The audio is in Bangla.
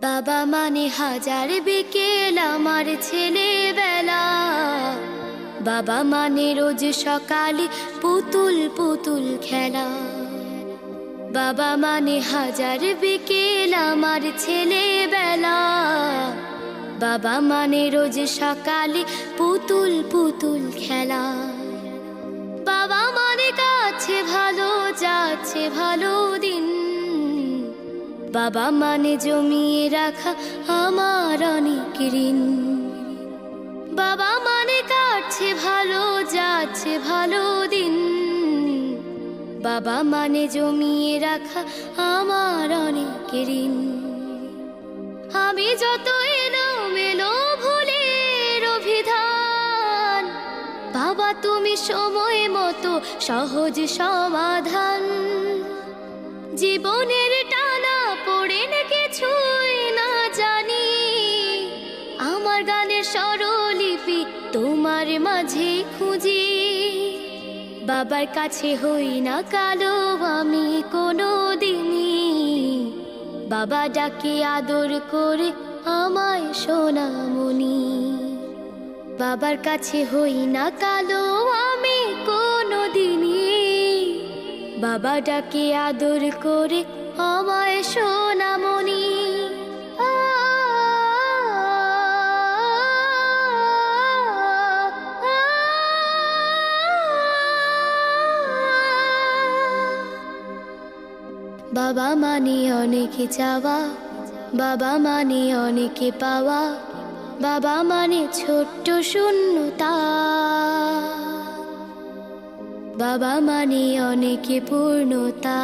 বাবা মানে হাজার বিকেল আমার ছেলেবেলা। বাবা মানে রোজ সকালে পুতুল পুতুল খেলা। বাবা মানে হাজার বিকেল আমার ছেলেবেলা। বাবা মানে রোজ সকালে পুতুল পুতুল খেলা। বাবা মানে কাছে ভালো যাচ্ছে ভালো দিন। বাবা মানে জমিয়ে রাখা আমার অনেক ঋণ। বাবা মানে কাটছে ভালো যাচ্ছে ভালো দিন। বাবা মানে জমিয়ে রাখা আমার অনেক ঋণ। আমি যত এলোমেলো ভুলের অভিধান, বাবা তুমি সময় মতো সহজ সমাধান। জীবনের টানা পড়েন কিছুই না জানি, আমার গানের স্বরলিপি তোমার মাঝে খুঁজি। বাবার কাছে হই না কালো আমি কোনো দিনই, বাবা ডাকে আদর করে আমায় সোনামণি। বাবার কাছে হই না কালো আমি কোনো দিনই, বাবা ডাকে আদর করে আমায় সোনামণি। বাবা মানে অনেকে চাওয়া, বাবা মানে অনেকে পাওয়া। বাবা মানে ছোট্ট শূন্যতা, বাবা মানে অনেকে পূর্ণতা।